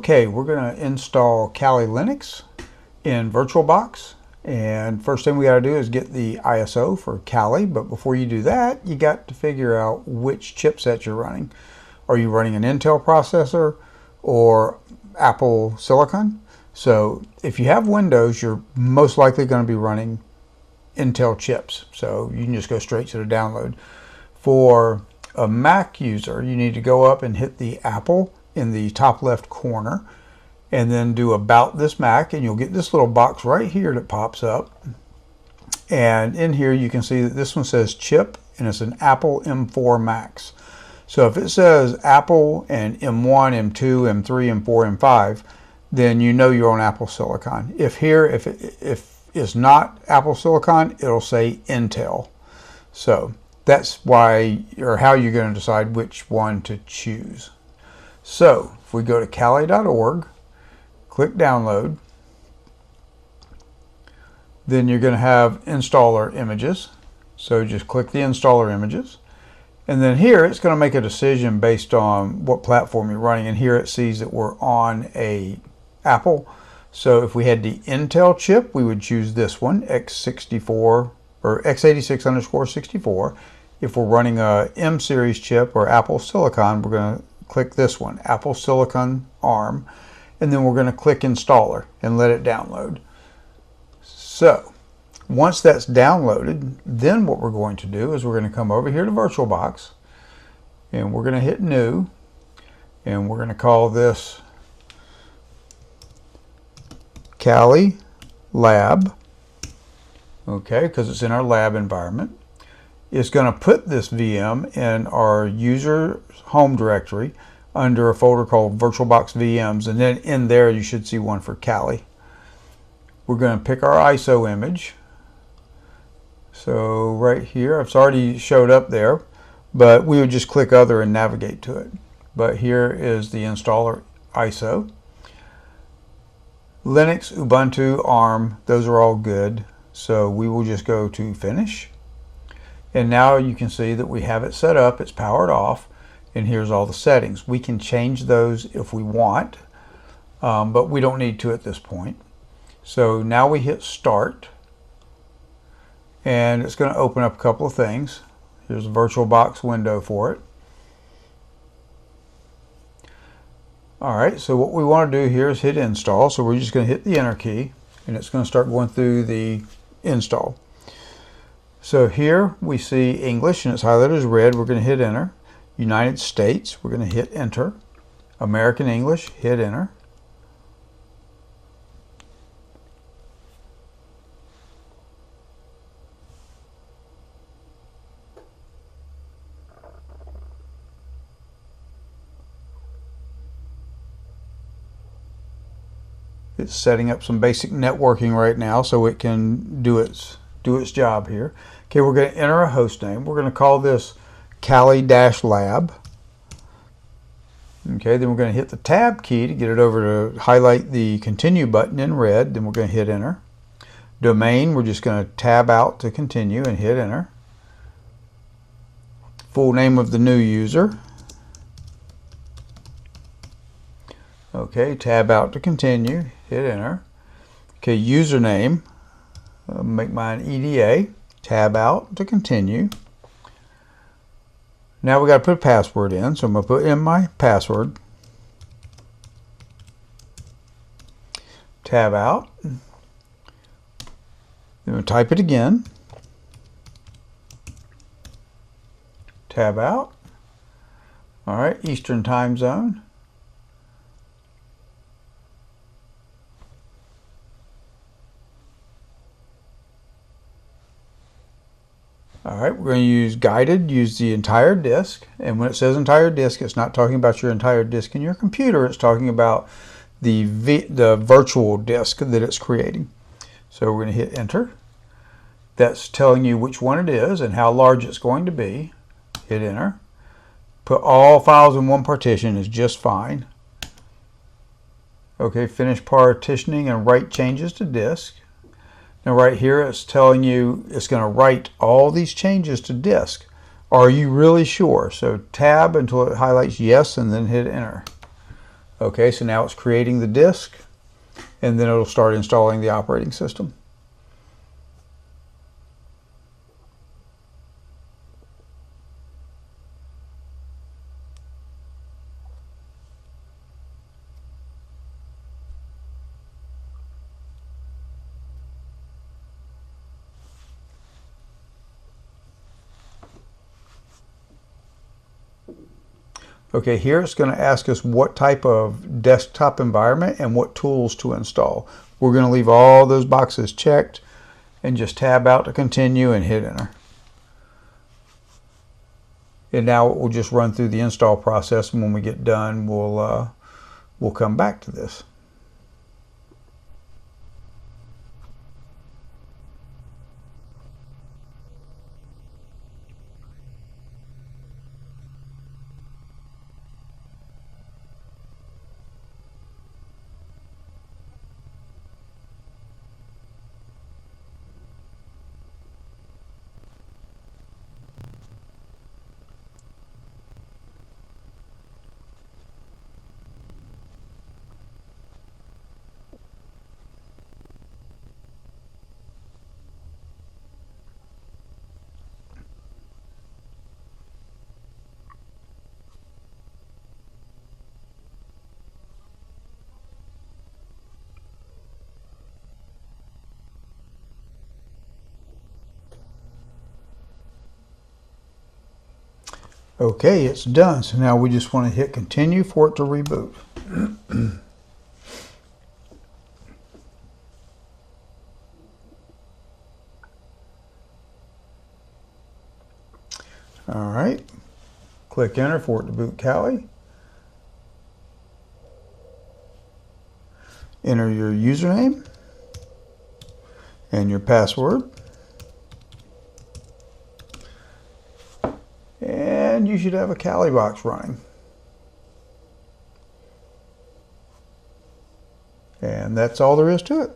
Okay, we're going to install Kali Linux in VirtualBox. And first thing we got to do is get the ISO for Kali. But before you do that, you got to figure out which chipset you're running. Are you running an Intel processor or Apple Silicon? So if you have Windows, you're most likely going to be running Intel chips. So you can just go straight to the download. For a Mac user, you need to go up and hit the Apple in the top left corner and then do About This Mac, and you'll get this little box right here that pops up. And in here you can see that this one says chip, and it's an Apple M4 Max. So if it says Apple and M1, M2, M3, M4, M5, then you know you're on Apple Silicon. If it's not Apple Silicon, it'll say Intel. So that's why, or how you're going to decide which one to choose. So if we go to kali.org, click download, then you're going to have installer images. So just click the installer images. And then here it's going to make a decision based on what platform you're running. And here it sees that we're on a Apple. So if we had the Intel chip, we would choose this one, x64 or x86_64. If we're running a M series chip or Apple Silicon, we're going to click this one, Apple Silicon ARM. And then we're going to click installer and let it download. So once that's downloaded, then what we're going to do is we're going to come over here to VirtualBox and we're going to hit new, and we're going to call this Kali Lab, okay, because it's in our lab environment. It's going to put this VM in our user home directory under a folder called VirtualBox VMs, and then in there you should see one for Kali. We're going to pick our ISO image. So right here, it's already showed up there, but we would just click other and navigate to it. But here is the installer ISO. Linux, Ubuntu, ARM, those are all good. So we will just go to finish. And now you can see that we have it set up, it's powered off, and here's all the settings. We can change those if we want, but we don't need to at this point. So now we hit start, and it's going to open up a couple of things. Here's a VirtualBox window for it. Alright, so what we want to do here is hit install. So we're just going to hit the enter key, and it's going to start going through the install. So here we see English, and it's highlighted as red. We're going to hit enter. United States, we're going to hit enter. American English, hit enter. It's setting up some basic networking right now so it can do its job here. Okay, we're going to enter a host name. We're going to call this Kali-Lab. Okay, then we're going to hit the tab key to get it over to highlight the continue button in red. Then we're going to hit enter. Domain, we're just going to tab out to continue and hit enter. Full name of the new user. Okay, tab out to continue, hit enter. Okay, username, make mine EDA, tab out to continue. Now we got to put a password in, so I'm going to put in my password. Tab out. Then we'll type it again. Tab out. All right, Eastern time zone. Alright, we're going to use guided, use the entire disk, and when it says entire disk, it's not talking about your entire disk in your computer, it's talking about the virtual disk that it's creating. So we're going to hit enter. That's telling you which one it is and how large it's going to be. Hit enter. Put all files in one partition is just fine. Okay, finish partitioning and write changes to disk. Now right here it's telling you it's going to write all these changes to disk. Are you really sure? So tab until it highlights yes and then hit enter. Okay, so now it's creating the disk, and then it'll start installing the operating system. Okay, here it's going to ask us what type of desktop environment and what tools to install. We're going to leave all those boxes checked and just tab out to continue and hit enter. And now it will just run through the install process, and when we get done, we'll come back to this. Okay, it's done. So now we just want to hit continue for it to reboot. All right, click enter for it to boot Kali. Enter your username and your password. And you should have a Kali box running. And that's all there is to it.